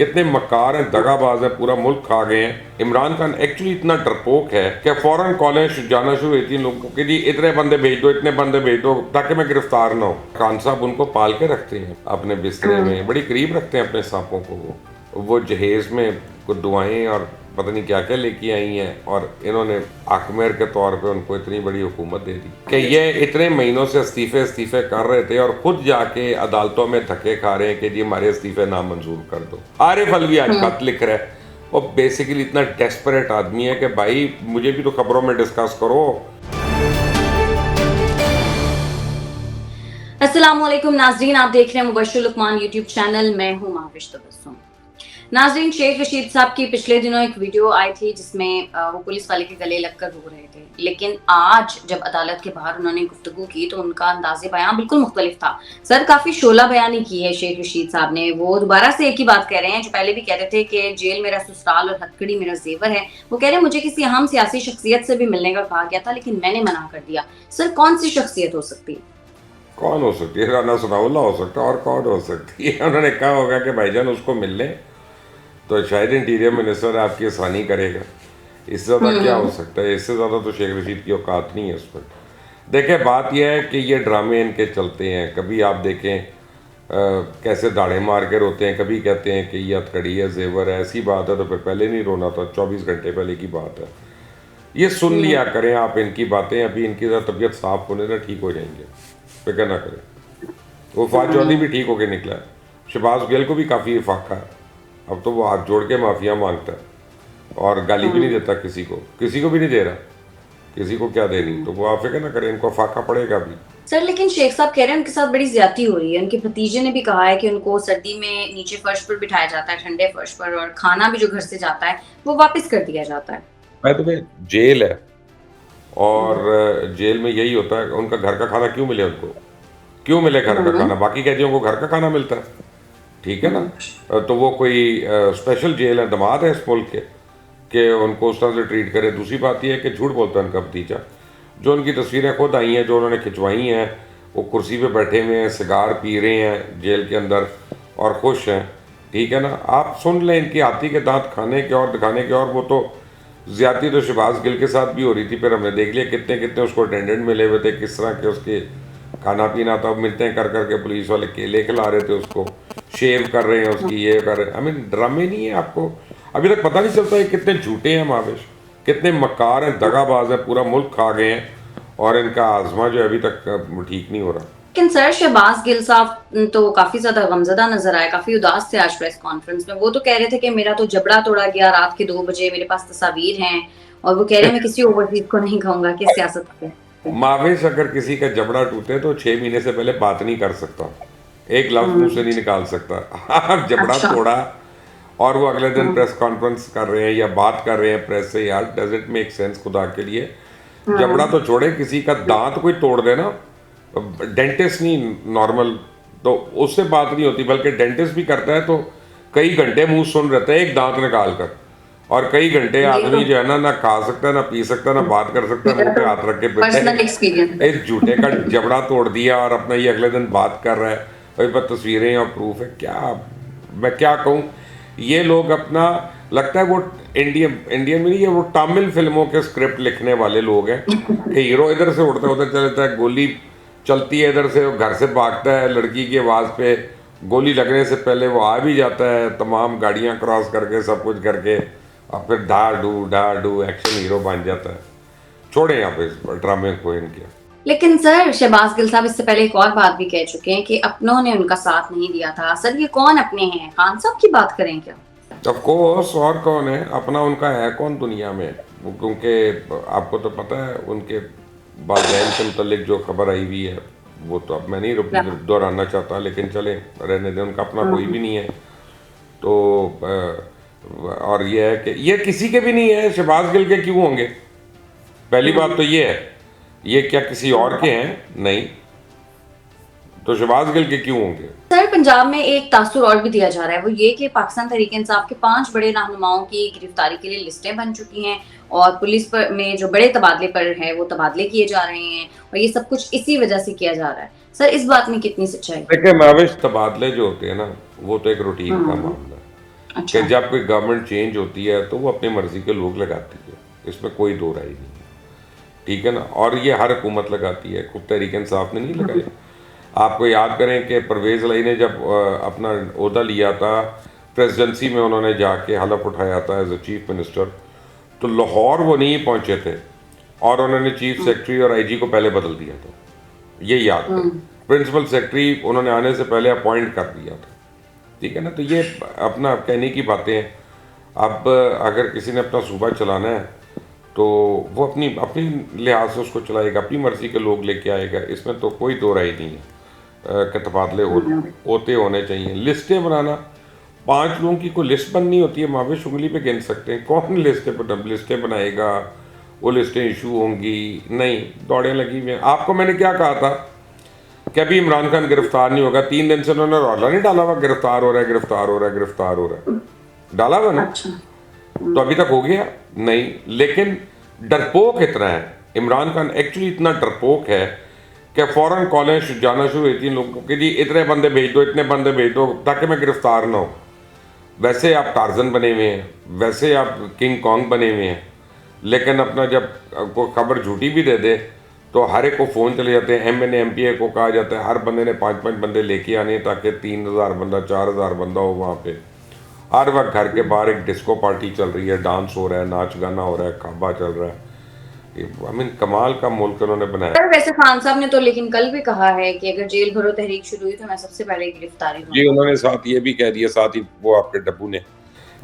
कितने मक्कार हैं, दगाबाज हैं, पूरा मुल्क खा गए हैं। इमरान खान एक्चुअली इतना डरपोक है कि फौरन कॉलें जाना शुरू हुई थी लोगों को कि जी इतने बंदे भेज दो, इतने बंदे भेज दो ताकि मैं गिरफ्तार ना हो। खान साहब उनको पाल के रखते हैं अपने बिस्तरे में, बड़ी करीब रखते हैं अपने सांपों को। वो जहेज में कुछ दुआएं और पता नहीं क्या क्या लेके आई हैं और इन्होंने आकमेर के तौर पे उनको इतनी बड़ी हुकूमत दे दी कि ये इतने महीनों से इस्तीफे कर रहे थे और खुद जाके अदालतों में धक्के खा रहे हैं कि जी हमारे इस्तीफे नामंजूर कर दो। आरिफ अलवी आज खत लिख रहा है, वो बेसिकली इतना डेस्परेट आदमी है कि भाई मुझे भी तो खबरों में डिस्कस करो। अस्सलाम वालेकुम नाजरीन, आप देख रहे हैं मुबश्शिर लुकमान यूट्यूब चैनल। मैं हूं माविश तबस्सुम। नाजरीन, शेख रशीद साहब की पिछले दिनों एक वीडियो आई थी जिसमें वो पुलिस वाले के गले लगकर रो रहे थे, लेकिन आज जब अदालत के बाहर उन्होंने गुफ्तगू की तो उनका अंदाज़े बयान बिल्कुल मुख्तलिफ था। सर, काफी शोला बयानी की है शेख रशीद साहब ने। वो दोबारा से एक ही बात कह रहे हैं जो पहले भी कहते थे कि जेल मेरा ससुराल और हथकड़ी मेरा जेवर है। वो कह रहे हैं मुझे किसी अहम सियासी शख्सियत से भी मिलने का कहा गया था लेकिन मैंने मना कर दिया। सर, कौन सी शख्सियत हो सकती है? कौन हो सकती है? राना सनाउल्लाह हो सकता है, और कौन हो सकती है? उन्होंने कहा होगा कि भाईजान उसको मिल लें तो शायद इंटीरियर मिनिस्टर आपकी आसानी करेगा। इससे ज़्यादा क्या हो सकता है? इससे ज़्यादा तो शेख रशीद की औकात नहीं है उस पर। देखें, बात यह है कि ये ड्रामे इनके चलते हैं। कभी आप देखें कैसे दाड़े मार के रोते हैं, कभी कहते हैं कि ये हथकड़ी है, जेवर है। ऐसी बात है तो फिर पहले नहीं रोना था, 24 घंटे पहले की बात है। ये सुन लिया करें आप इनकी बातें, अभी इनकी तबीयत साफ होने ना ठीक हो जाएंगे, फिक्र ना करें। वो फाज चौधरी भी ठीक होके निकला है, शहबाज गिल को भी काफ़ी फाका है। अब तो वो हाथ जोड़ के माफिया मांगता है और गाली भी नहीं देता किसी को भी नहीं दे रहा। किसी को क्या देनी, तो वो आप फिक्र ना करें, इनको फाका पड़ेगा भी। सर, लेकिन शेख साहब कह रहे हैं उनके साथ बड़ी ज्यादती हो रही है। उनके भतीजे ने भी कहा है कि उनको सर्दी में नीचे फर्श पर बिठाया जाता है, ठंडे फर्श पर, और खाना भी जो घर से जाता है वो वापस कर दिया जाता है। मैं तो भाई जेल है और जेल में यही होता है। उनका घर का खाना क्यों मिले उनको? क्यों मिले घर का खाना? बाकी कैदियों को घर का खाना मिलता है, ठीक है ना। तो वो कोई स्पेशल जेल है, दमाद है इस मुल्क के कि उनको उस तरह से ट्रीट करे। दूसरी बात यह है कि झूठ बोलता है उनका भतीजा। जो उनकी तस्वीरें खुद आई हैं, जो उन्होंने खिंचवाई हैं, वो कुर्सी पे बैठे हुए हैं, सिगार पी रहे हैं जेल के अंदर और खुश हैं, ठीक है ना। आप सुन लें, इनकी हाथी के दांत खाने के और दिखाने के और। वो तो ज्यादती तो शहबाज गिल के साथ भी हो रही थी, फिर हमने देख लिया कितने कितने उसको अटेंडेंट मिले हुए थे, किस तरह के उसके खाना पीना था। मिलते कर करके पुलिस वाले केले खिला रहे थे उसको, शेव कर रहे हैं उसकी, ये कर रहे हैं। आई मीन ड्रामे नहीं है आपको अभी तक पता नहीं चलता है कितने झूठे हैं माविश, कितने मक्कार हैं, दगाबाज हैं, पूरा मुल्क खा गए हैं और इनका आजमा जो अभी तक ठीक नहीं हो रहा। लेकिन सर, शहबाज गिल साहब तो काफी ज्यादा गमजदा नजर आए, काफी उदास थे आज प्रेस कॉन्फ्रेंस में। वो तो कह रहे थे कि मेरा तो जबड़ा तोड़ा गया रात के 2 बजे, मेरे पास तस्वीर हैं, और वो कह रहे हैं मैं किसी ओवरसीज को नहीं कहूंगा कि सियासत पे। माविश, अगर किसी का जबड़ा टूटे तो 6 महीने से पहले बात नहीं कर सकता, एक लफ्ज मुंह से नहीं निकाल सकता। जबड़ा अच्छा। तोड़ा और वो अगले दिन प्रेस कॉन्फ्रेंस कर रहे हैं या बात कर रहे हैं प्रेस से, यार डज इट मेक सेंस? खुदा के लिए, जबड़ा तो छोड़े, किसी का दांत कोई तोड़ देना, डेंटिस्ट नहीं नॉर्मल तो उससे बात नहीं होती, बल्कि डेंटिस्ट भी करता है तो कई घंटे मुंह सुन रहता है एक दांत निकाल कर, और कई घंटे आदमी जो है ना खा सकता है, ना पी सकता है, ना बात कर सकता है, मुंह पे हाथ रख के बैठा है। इस झूठे का जबड़ा तोड़ दिया और अपना ये अगले दिन बात कर रहा है, वही पर तस्वीरें और प्रूफ है। क्या मैं क्या कहूँ, ये लोग अपना लगता है वो इंडियन में नहीं है, वो तमिल फिल्मों के स्क्रिप्ट लिखने वाले लोग हैं कि हीरो इधर से उड़ता है उधर चला जाता है, गोली चलती है इधर से, वो घर से भागता है, लड़की की आवाज़ पे गोली लगने से पहले वो आ भी जाता है, तमाम गाड़ियाँ क्रॉस करके सब कुछ करके, और फिर ढा डू एक्शन हीरो बन जाता है। छोड़े आप इस ड्रामे को इनके। लेकिन सर, शहबाज गिल साहब इससे पहले एक और बात भी कह चुके हैं कि अपनों ने उनका साथ नहीं दिया था। सर, ये कौन अपने हैं? खान साहब की बात करें क्या? ऑफ कोर्स, और कौन है अपना? उनका है कौन दुनिया में? क्योंकि आपको तो पता है उनके वालिदैन के मुतल्लिक जो खबर आई हुई है, वो तो अब मैं नहीं दोहराना चाहता, लेकिन चले रहने दें, उनका अपना कोई भी नहीं है। तो और ये है कि ये किसी के भी नहीं है, शहबाज गिल के क्यों होंगे? पहली बात तो ये है, ये क्या किसी और के हैं? नहीं, तो शहबाज गिल के क्यों होंगे? सर, पंजाब में एक तासुर और भी दिया जा रहा है, वो ये कि पाकिस्तान तहरीक इंसाफ के 5 बड़े रहनुमाओं की गिरफ्तारी के लिए लिस्टें बन चुकी हैं और पुलिस पर में जो बड़े तबादले पर है वो तबादले किए जा रहे हैं, और ये सब कुछ इसी वजह से किया जा रहा है। सर, इस बात में कितनी सच्चाई? देखिए माविश, तबादले जो होते हैं ना, वो तो एक रूटीन का मामला है। कि अच्छा। जब कोई गवर्नमेंट चेंज होती है तो वो अपनी मर्जी के लोग लगाती है, इसमें कोई दो राय नहीं है, ठीक है ना। और ये हर हुकूमत लगाती है, खुद तहरीक इंसाफ ने नहीं लगाई। आपको याद करें कि परवेज़ लाई ने जब अपना ओहदा लिया था, प्रेसिडेंसी में उन्होंने जाके हलफ उठाया था एज ए चीफ मिनिस्टर, तो लाहौर वो नहीं पहुंचे थे और उन्होंने चीफ सेक्रेटरी और आईजी को पहले बदल दिया था, ये याद करें। प्रिंसिपल सेक्रेटरी उन्होंने आने से पहले अपॉइंट कर दिया था, ठीक है ना। तो ये अपना कहने की बातें हैं। अब अगर किसी ने अपना सूबा चलाना है तो वो अपनी अपनी लिहाज से उसको चलाएगा, अपनी मर्जी के लोग लेके आएगा, इसमें तो कोई दो राय नहीं है कि तबादले होते होने चाहिए। लिस्टें बनाना, 5 लोगों की कोई लिस्ट बननी होती है, माविश उंगली पे गिन सकते हैं, कौन लिस्टें बनाएगा, वो लिस्टें इशू होंगी, नहीं दौड़ें लगी हुई हैं। आपको मैंने क्या कहा था कि अभी इमरान खान गिरफ्तार नहीं होगा, 3 दिन से उन्होंने रौला नहीं डाला हुआ गिरफ्तार हो रहा है, गिरफ्तार हो रहा है, गिरफ्तार हो रहा है, डाला हुआ ना। अच्छा। तो अभी तक हो गया नहीं, लेकिन डरपोक इतना है इमरान खान, एक्चुअली इतना डरपोक है कि फौरन कॉलें जाना शुरू होती हैं लोगों के, जी इतने बंदे भेज दो, इतने बंदे भेज दो ताकि मैं गिरफ्तार ना हो। वैसे आप टार्जन बने हुए हैं, वैसे आप किंग कॉन्ग बने हुए हैं, लेकिन अपना जब कोई खबर झूठी भी दे दे तो हर एक को फ़ोन चले जाते हैं। MNA MPA को कहा जाता है हर बंदे ने 5-5 बंदे लेके आने ताकि 3000 बंदा 4000 बंदा हो वहाँ पे। हर वक्त घर के बाहर एक डिस्को पार्टी चल रही है, डांस हो रहा है, नाच गाना हो रहा है, खाबा चल रहा है। आई मीन कमाल का मुल्क उन्होंने बनाया। पर वैसे खान साहब ने तो लेकिन कल भी कहा है कि अगर जेल भरो तहरीक शुरू हुई तो मैं सबसे पहले गिरफ्तारी जी दूंगा। उन्होंने साथ ये भी कह दिया, साथ ही वो आपके डब्बू ने,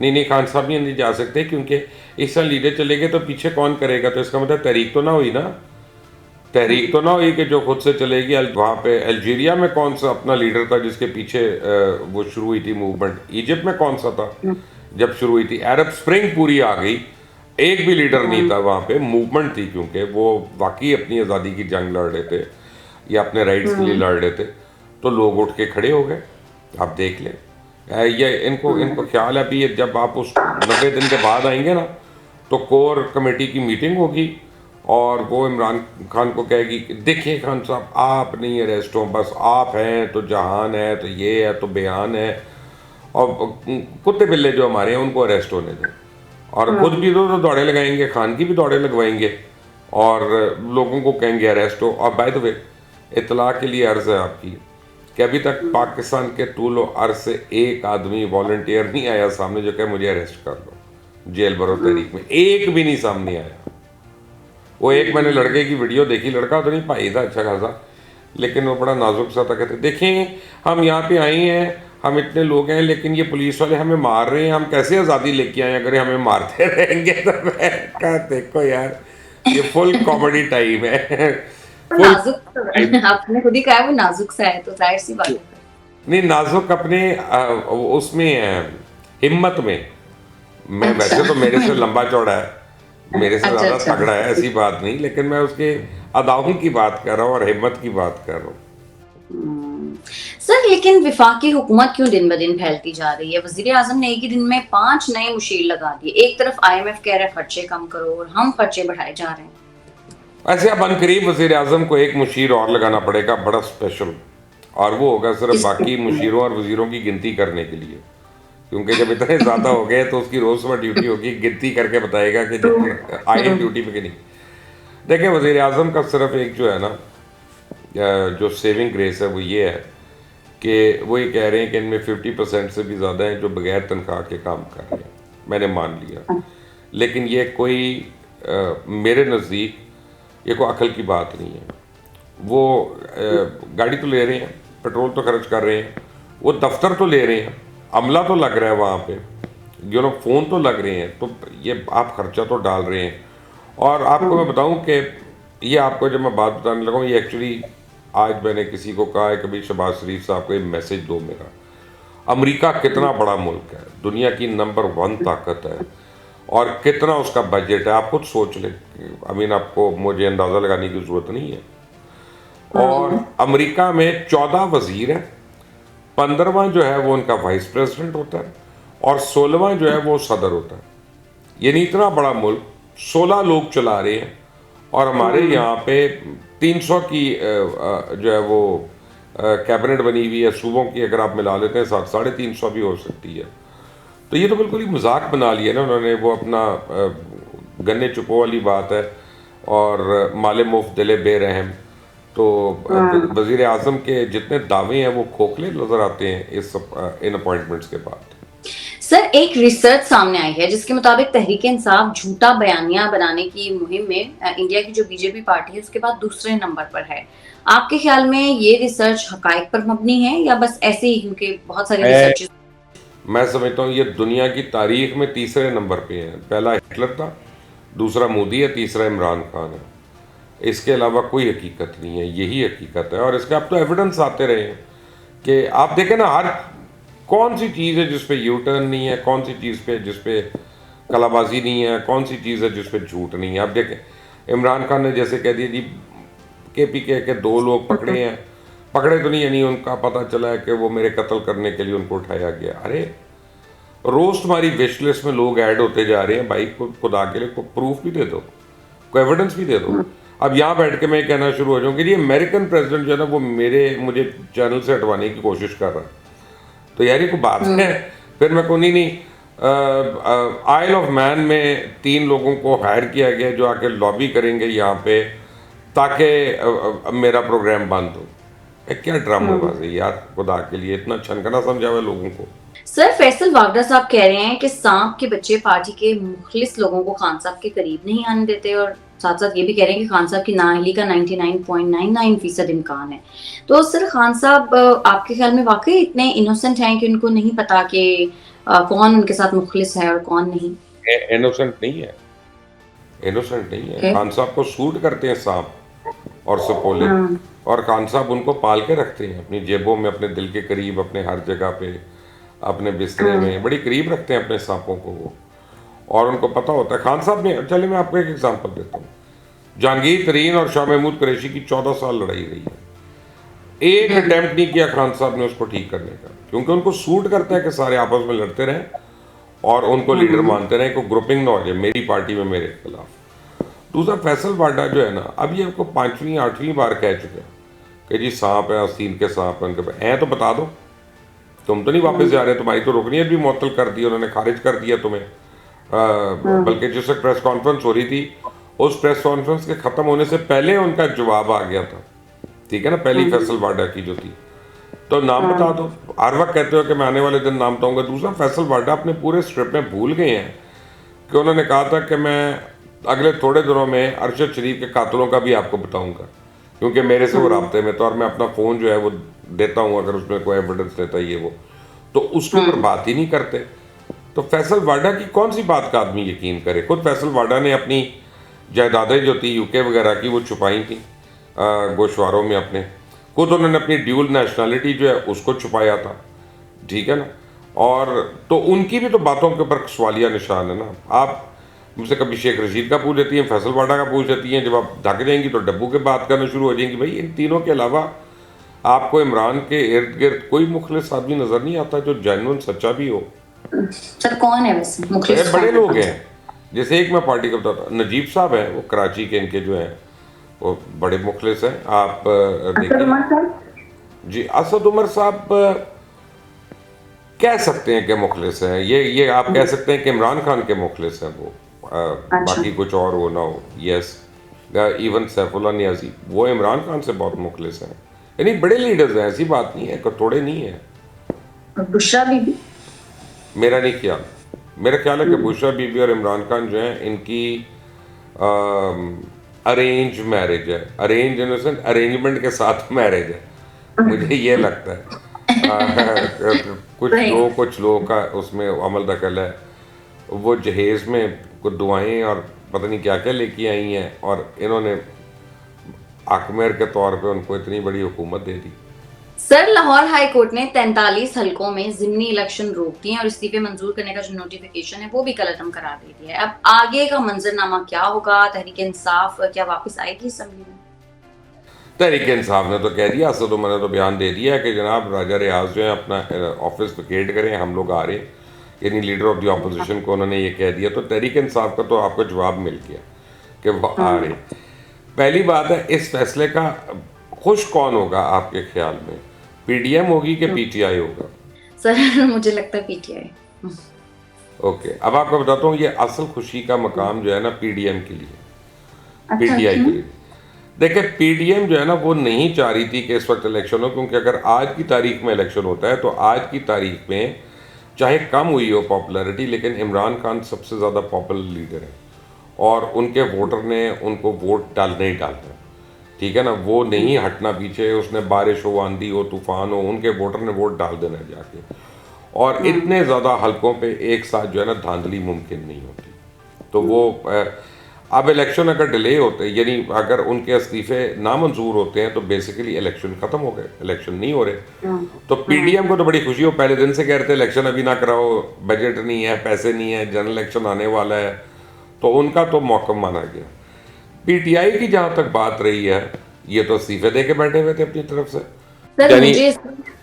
नहीं खान साहब नहीं जा सकते क्योंकि इस तरह लीडर चले गए तो पीछे कौन करेगा। तो इसका मतलब तहरीक तो ना हुई ना, तहरीक तो ना हुई कि जो खुद से चलेगी। वहाँ पे अल्जीरिया में कौन सा अपना लीडर था जिसके पीछे वो शुरू हुई थी मूवमेंट? इजिप्ट में कौन सा था जब शुरू हुई थी? अरब स्प्रिंग पूरी आ गई, एक भी लीडर नहीं था वहाँ पे, मूवमेंट थी क्योंकि वो वाकई अपनी आज़ादी की जंग लड़ रहे थे या अपने राइट्स के लिए लड़ रहे थे, तो लोग उठ के खड़े हो गए। आप देख लें, ये इनको ख्याल है अभी जब आप उस 90 दिन के बाद आएंगे ना तो कोर कमेटी की मीटिंग होगी और वो इमरान खान को कहेगी कि देखिए खान साहब आप नहीं अरेस्ट हो, बस आप हैं तो जहान है, तो ये है तो बयान है, और कुत्ते बिल्ले जो हमारे हैं उनको अरेस्ट होने दें। और खुद भी तो दौड़े लगाएंगे, खान की भी दौड़े लगवाएंगे और लोगों को कहेंगे अरेस्ट हो। और बाय द वे इतला के लिए अर्ज़ है आपकी कि अभी तक पाकिस्तान के तूल अर्ज से एक आदमी वॉलंटियर नहीं आया सामने जो कहे मुझे अरेस्ट कर लो जेल भरो तहरीक में, एक भी नहीं सामने आया। वो एक मैंने लड़के की वीडियो देखी, लड़का तो नहीं भाई था अच्छा खासा, लेकिन वो बड़ा नाजुक सा था, कहते देखें हम यहाँ पे आए हैं, हम इतने लोग हैं लेकिन ये पुलिस वाले हमें मार रहे हैं, हम कैसे आज़ादी लेके आए अगर हमें मारते रहेंगे। तो मैं कहा देखो यार ये फुल कॉमेडी टाइम है, तो फुल नाजुक तो आपने खुद ही कहा है वो नाजुक सा है, तो जाहिर सी बात है। नहीं नाजुक अपने उसमें है, हिम्मत में। मैं अच्छा। वैसे तो मेरे से लंबा चौड़ा है, मेरे से अच्छा ज़्यादा अच्छा। तगड़ा है, ऐसी बात नहीं, लेकिन मैं उसके अदाओं की बात कर रहा हूँ और हिम्मत की बात कर रहा हूँ। सर लेकिन विफाकी हुकूमत क्यों दिन ब दिन फैलती जा रही है? वजीर आजम ने एक ही दिन में 5 नए मुशीर लगा दिए। एक तरफ IMF कह रहा है खर्चे कम करो और हम खर्चे बढ़ाए जा रहे हैं। ऐसे अब अनकरीब वज़ीर आज़म को एक मुशीर और लगाना पड़ेगा बड़ा स्पेशल, और वो होगा सिर्फ बाकी मुशीरों और वजीरों की गिनती करने के लिए, क्योंकि जब इतने ज़्यादा हो गए तो उसकी रोज़ सुबह ड्यूटी होगी, गिनती करके बताएगा कि आए ड्यूटी पे कि नहीं। देखिए वज़ीर आज़म का सिर्फ एक जो है ना जो सेविंग ग्रेस है वो ये है कि वो ये कह रहे हैं कि इनमें 50% से भी ज़्यादा हैं जो बगैर तनख्वाह के काम कर रहे हैं। मैंने मान लिया, लेकिन ये कोई मेरे नज़दीक ये कोई अकल की बात नहीं है। वो गाड़ी तो ले रहे हैं, पेट्रोल तो खर्च कर रहे हैं, वो दफ्तर तो ले रहे हैं, अमला तो लग रहा है वहाँ पे, फ़ोन तो लग रहे हैं, तो ये आप खर्चा तो डाल रहे हैं। और आपको मैं बताऊँ कि ये आपको जब मैं बात बताने लगा हूँ, ये एक्चुअली आज मैंने किसी को कहा है कभी शहबाज शरीफ साहब को ये मैसेज दो मेरा। अमेरिका कितना बड़ा मुल्क है, दुनिया की नंबर 1 ताकत है, और कितना उसका बजट है आप खुद सोच लें। आपको मुझे अंदाज़ा लगाने की ज़रूरत नहीं है। और अमेरिका में 14 वज़ीर हैं, 15वां जो है वो उनका वाइस प्रेसिडेंट होता है और 16वां जो है वो सदर होता है। यानी इतना बड़ा मुल्क 16 लोग चला रहे हैं, और हमारे यहाँ पे 300 की जो है वो कैबिनेट बनी हुई है सूबों की, अगर आप मिला लेते हैं साथ 350 भी हो सकती है। तो ये तो बिल्कुल ही मजाक बना लिया ना उन्होंने, वो अपना गन्ने चुपो वाली बात है, और माले मुफ्त दिले बेरहम। तो वजीर आजम के जितने दावे हैं वो खोखले नजर आते हैं इस इन अपॉइंटमेंट्स के बाद। सर, एक रिसर्च सामने आई है जिसके मुताबिक तहरीक इंसाफ झूठा बयानिया बनाने की मुहिम में इंडिया की जो बीजेपी पार्टी है उसके बाद दूसरे नंबर पर है। आपके ख्याल में ये रिसर्च हकायक पर मबनी है या बस ऐसे ही, क्योंकि बहुत सारे रिसर्चेस। मैं समझता हूँ ये दुनिया की तारीख में तीसरे नंबर पे है। पहला हिटलर था, दूसरा मोदी है, तीसरा इमरान खान है। इसके अलावा कोई हकीकत नहीं है, यही हकीकत है। और इसके अब तो एविडेंस आते रहे हैं कि आप देखें ना, हर कौन सी चीज़ है जिस पे यू टर्न नहीं है, कौन सी चीज़ पे जिस पे कलाबाजी नहीं है, कौन सी चीज़ है जिस पे झूठ नहीं है। आप देखें इमरान खान ने जैसे कह दिया जी KPK के 2 लोग पकड़े हैं, पकड़े तो नहीं, यानी उनका पता चला है कि वो मेरे कत्ल करने के लिए उनको उठाया गया। अरे रोज तुम्हारी विश लिस्ट में लोग ऐड होते जा रहे हैं भाई, खुदा के लिए कोई प्रूफ भी दे दो, कोई एविडेंस भी दे दो। अब यहाँ बैठ के मैं कहना शुरू हो जाऊँ कि ये अमेरिकन प्रेसिडेंट जो है ना वो मुझे चैनल से हटवाने की कोशिश कर रहा है, तो यार ये कोई बात है। फिर मैं को नहीं आइल ऑफ मैन में 3 लोगों को हायर किया गया जो आके लॉबी करेंगे यहाँ पे ताकि मेरा प्रोग्राम बंद हो। क्या ड्रामाबाजी यार, खुदा के लिए इतना छनकना समझा हुआ लोगों को। सर, फैसल वागडा साहब कह रहे हैं कि सांप के बच्चे पार्टी के मुखलिस लोगों को खान साहब के करीब नहीं आने देते, और साथ साथ ये भी कह रहे हैं कि खान साहब की नाअहली का 99.99% इम्कान है। तो सर, खान साहब आपके ख्याल में वाकई इतने इनोसेंट हैं कि उनको नहीं पता कि कौन उनके साथ मुखलिस है और कौन नहीं? इनोसेंट नहीं है, इनोसेंट नहीं है। खान साहब को सूट करते हैं सांप और सपोले, और खान साहब उनको पाल के रखते हैं अपनी जेबों में, अपने दिल के करीब, अपने हर जगह पे, अपने बिस्तरे में बड़ी करीब रखते हैं अपने सांपों को वो, और उनको पता होता है। खान साहब ने, चलिए मैं आपको एक एग्जांपल देता हूँ। जहांगीर तरीन और शाह महमूद कुरैशी की 14 साल लड़ाई रही है, एक अटेम्प्ट नहीं किया खान साहब ने उसको ठीक करने का, क्योंकि उनको सूट करता है कि सारे आपस में लड़ते रहें और उनको लीडर मानते रहें, कोई ग्रुपिंग ना हो जाए मेरी पार्टी में मेरे खिलाफ। दूसरा, फैसल वाडा जो है ना, अब ये आपको 5वीं 8वीं बार कह चुके हैं कि जी सांप है, आस्तीन के सांप है, उनके हैं तो बता दो, तुम तो नहीं वापस जा रहे, तुम्हारी तो रुकनीत भी मुअत्तल कर दी उन्होंने, खारिज कर दिया तुम्हें। बल्कि जिस वक्त प्रेस कॉन्फ्रेंस हो रही थी, उस प्रेस कॉन्फ्रेंस के ख़त्म होने से पहले उनका जवाब आ गया था, ठीक है ना, पहली फैसल वाडा की जो थी। तो नाम बता दो, हर वक्त कहते हो कि मैं आने वाले दिन नाम बताऊंगा। दूसरा, फैसल वाडा अपने पूरे स्क्रिप्ट में भूल गए हैं कि उन्होंने कहा था कि मैं अगले थोड़े दिनों में अरशद शरीफ के कातलों का भी आपको बताऊंगा, क्योंकि मेरे से वो राब्ते में, तो और मैं अपना फ़ोन जो है वो देता हूँ अगर उसमें कोई एविडेंस देता है ये वो, तो उसके ऊपर बात ही नहीं करते। तो फैसल वाडा की कौन सी बात का आदमी यकीन करे? खुद फैसल वाडा ने अपनी जायदादें जो थी यूके वगैरह की वो छुपाई थी गोशवारों में अपने, खुद उन्होंने अपनी ड्यूल नेशनलिटी जो है उसको छुपाया था, ठीक है ना। और तो उनकी भी तो बातों के ऊपर सवालिया निशान है ना। आप मुझसे कभी शेख रशीद का पूछ लेती हैं, फैसल वाडा का पूछ लेती हैं, जब आप ढक जाएंगी तो डब्बू के बात करना शुरू हो जाएंगी। भाई इन तीनों के अलावा आपको इमरान के इर्द गिर्द कोई मुखलिस आदमी नजर नहीं आता जो जेन्युइन सच्चा भी हो। सर, कौन है वैसे मुखलिस? बड़े लोग हैं, जैसे एक मैं पार्टी का बताता, नजीब साहब हैं, वो कराची के, इनके जो हैं वो बड़े मुखलिस हैं। आप देखिए जी, असद उमर साहब कह सकते हैं कि मुखलिस हैं, ये आप कह सकते हैं कि इमरान खान के मुखलिस हैं वो, बाकी कुछ और वो ना हो। यस, इवन सैफुल्लाह नियाज़ी वो इमरान खान से बहुत मुखलिस हैं, यानी बड़े लीडर्स हैं, ऐसी बात नहीं है, थोड़े नहीं है। बुशरा बीबी, मेरा नहीं ख्याल, मेरा ख्याल है कि बुशरा बीबी और इमरान खान जो हैं इनकी अरेंज मैरिज है, arrange in the sense arrangement के साथ मैरिज है, मुझे ये लगता है। कुछ लोगों का उसमें अमल दखल है, वो जहेज़ में कुछ दुआएं और पता नहीं क्या क्या लेके आई हैं, और इन्होंने आकमेर के तौर पे उनको इतनी बड़ी हुकूमत दे दी। सर, लाहौर हाई कोर्ट ने 43 हलकों में ज़िमनी इलेक्शन रोक दिए और इस्तीफे मंजूर करने का जो नोटिफिकेशन है वो भी कलअदम करार दे दिया है। अब आगे का मंजरनामा क्या होगा? तहरीक इंसाफ क्या वापस आएगी असेंबली में? तहरीक इंसाफ ने तो कह दिया, असद उमर ने तो बयान दे दिया कि जनाब राजा रियाज जो है अपना ऑफिस वेकेट करें, हम लोग आ रहे हैं, यानी लीडर ऑफ द अपोजिशन को उन्होंने ये कह दिया। तो तहरीक इंसाफ का तो आपको जवाब मिल गया कि वो आ रहे। पहली बात है, इस फैसले का खुश कौन होगा आपके ख्याल में? PDM होगी कि PTI होगा? सर, मुझे लगता है PTI। ओके, अब आपको बताता हूँ ये असल खुशी का मकाम जो है ना पीडीएम के लिए, अच्छा, पीटीआई के क्यों? लिए। देखिए पीडीएम जो है ना वो नहीं चाह रही थी कि इस वक्त इलेक्शन हो, क्योंकि अगर आज की तारीख में इलेक्शन होता है तो आज की तारीख में चाहे कम हुई हो पॉपुलैरिटी, लेकिन इमरान खान सबसे ज़्यादा पॉपुलर लीडर है और उनके वोटर ने उनको वोट डालने ही डालना है। ठीक है ना, वो नहीं हटना पीछे, उसने बारिश हो, आंधी हो, तूफान हो, उनके वोटर ने वोट डाल देना है जाके। और इतने ज़्यादा हलकों पे एक साथ जो है ना धांधली मुमकिन नहीं होती। तो वो अब इलेक्शन अगर डिले होते, यानी अगर उनके इस्तीफे नामंजूर होते हैं तो बेसिकली इलेक्शन ख़त्म हो गए, इलेक्शन नहीं हो रहे। तो पीडीएम को तो बड़ी खुशी हो, पहले दिन से कह रहे थे इलेक्शन अभी ना कराओ, बजट नहीं है, पैसे नहीं है, जनरल इलेक्शन आने वाला है, तो उनका तो मौका माना गया। पीटीआई की जहाँ तक बात रही है, ये तो इस्तीफे दे के बैठे हुए थे अपनी तरफ से, सर यानी मुझे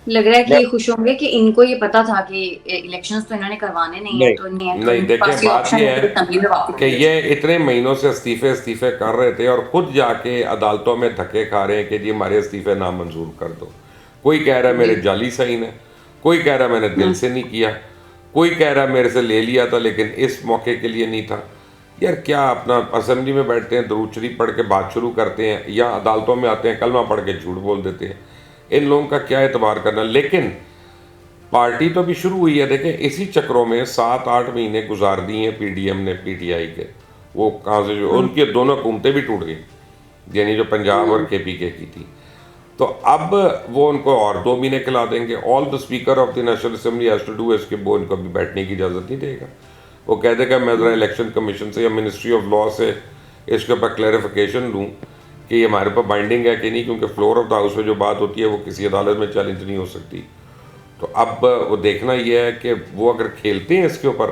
लग रहा है कि ये खुश होंगे कि इनको ये पता था कि इलेक्शंस तो इन्होंने करवाने नहीं है, नहीं तो नहीं है, तो नहीं, इनके देखिए पास ये बात ऑप्शन ये है कि है तभी में वापस कि ये इतने महीनों से इस्तीफे कर रहे थे और खुद जाके अदालतों में धक्के खा रहे हैं कि जी हमारे इस्तीफे नामंजूर कर दो। कोई कह रहा है मेरे जाली साइन है, कोई कह रहा है मैंने दिल से नहीं किया, कोई कह रहा है मेरे से ले लिया था लेकिन इस मौके के लिए नहीं था। यार क्या अपना असेंबली में बैठते हैं, दरूद शरीफ पढ़ के बात शुरू करते हैं, या अदालतों में आते हैं कलमा पढ़ के झूठ बोल देते हैं। इन लोगों का क्या एतबार करना। लेकिन पार्टी तो अभी शुरू हुई है। देखें इसी चक्रों में 7-8 महीने गुजार दिए हैं पीडीएम ने पीटीआई के। वो कहाँ से जो उनकी दोनों हुकूमतें भी टूट गई, यानी जो पंजाब और केपीके की थी। तो अब वो उनको और 2 महीने खिला देंगे। All the speaker of the national assembly has to do इसके, वो इनको अभी बैठने की इजाज़त नहीं देगा। वो कह देगा मैं ज़रा इलेक्शन कमीशन से या मिनिस्ट्री ऑफ लॉ से इसके ऊपर क्लैरिफिकेशन लूँ कि ये हमारे ऊपर बाइंडिंग है कि नहीं, क्योंकि फ्लोर ऑफ द हाउस में जो बात होती है वो किसी अदालत में चैलेंज नहीं हो सकती। तो अब वो देखना ये है कि वो अगर खेलते हैं इसके ऊपर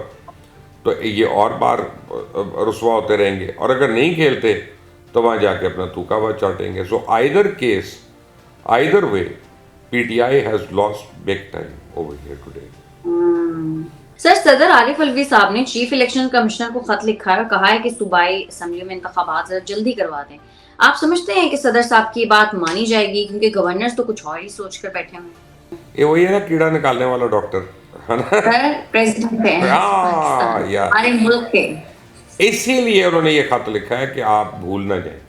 तो ये और बार रुसवा होते रहेंगे, और अगर नहीं खेलते तो वहाँ जाके अपना थूकावा चाटेंगे। So either case, either way, PTI has lost big time over here today. Sir सदर आरिफ अलवी साहब ने चीफ इलेक्शन कमिश्नर को खत लिखा है और कहा है कि सूबाई असम्बली में इंतखाबात जरा जल्दी करवा दें। आप समझते हैं कि सदर साहब की बात मानी जाएगी, क्योंकि गवर्नर्स तो कुछ और ही सोच कर बैठे हुए हैं। ये वही है ना कीड़ा निकालने वाला डॉक्टर, है ना। सर प्रेसिडेंट है यार हमारे मुल्क के, इसीलिए उन्होंने ये खत लिखा है कि आप भूल ना जाएं।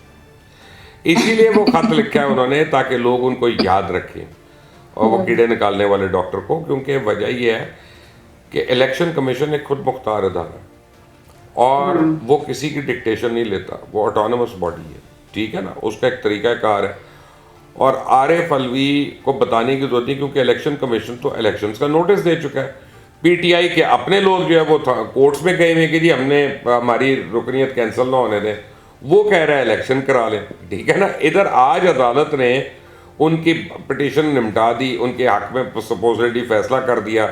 इसीलिए वो खत लिखा है उन्होंने ताकि लोग उनको याद रखें, और वो कीड़े निकालने वाले डॉक्टर को। क्योंकि वजह ये है कि इलेक्शन कमीशन एक खुद मुख्तार अदारा है और वो किसी की डिक्टेशन नहीं लेता, वो ऑटोनमस बॉडी है। ठीक है ना, उसका एक तरीक़ाकार है। और आरिफ अलवी को बताने की जरूरत नहीं, क्योंकि इलेक्शन कमीशन तो इलेक्शंस का नोटिस दे चुका है। पीटीआई के अपने लोग जो है वो कोर्ट्स में गए हुए कि जी हमने हमारी रुकनीत कैंसिल ना होने दें, वो कह रहा है इलेक्शन करा लें। ठीक है ना, इधर आज अदालत ने उनकी पिटीशन निपटा दी, उनके हक में सपोजली फैसला कर दिया।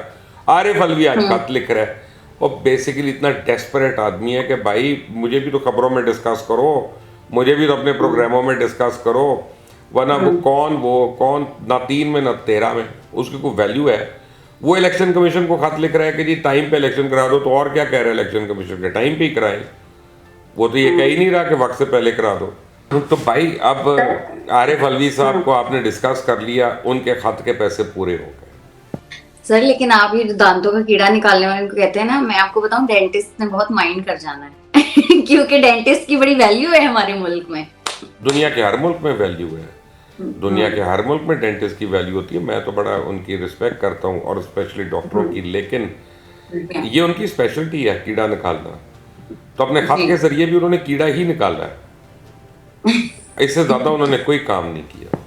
आरिफ अलवी आज खत लिख रहा है और बेसिकली इतना डेस्परेट आदमी है कि भाई मुझे भी तो खबरों में डिस्कस करो, मुझे भी तो अपने प्रोग्रामों में डिस्कस करो, वरना वो कौन ना 3 में ना 13 में उसकी कोई वैल्यू है। वो इलेक्शन कमीशन को खत लिख रहा है कि जी टाइम पे इलेक्शन करा दो, तो और क्या कह रहे हैं इलेक्शन कमीशन के टाइम पे ही कराएं। वो तो ये कह ही नहीं रहा कि वक्त से पहले करा दो। तो भाई अब आरिफ अलवी साहब को आपने डिस्कस कर लिया, उनके खत के पैसे पूरे हो गए। सर लेकिन आप ये दांतों का कीड़ा निकालने वाले को कहते हैं ना, मैं आपको बताऊं डेंटिस्ट ने बहुत माइंड कर जाना है क्योंकि डेंटिस्ट की बड़ी वैल्यू है हमारे मुल्क में। दुनिया के हर मुल्क में वैल्यू है, दुनिया के हर मुल्क में डेंटिस्ट की वैल्यू होती है। मैं तो बड़ा उनकी रिस्पेक्ट करता हूँ, और स्पेशली डॉक्टरों की। लेकिन ये उनकी स्पेशलिटी है कीड़ा निकालना, तो अपने खत के जरिए भी उन्होंने कीड़ा ही निकाला है। इससे ज्यादा उन्होंने कोई काम नहीं किया।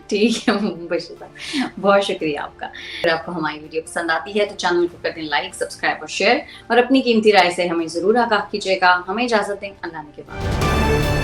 ठीक है मुबश्शिर साहब, बहुत शुक्रिया आपका। अगर आपको हमारी वीडियो पसंद आती है तो चैनल को कर दें लाइक, सब्सक्राइब और शेयर, और अपनी कीमती राय से हमें जरूर आगाह कीजिएगा। हमें इजाजत दें, अल्लाह ने के बाद।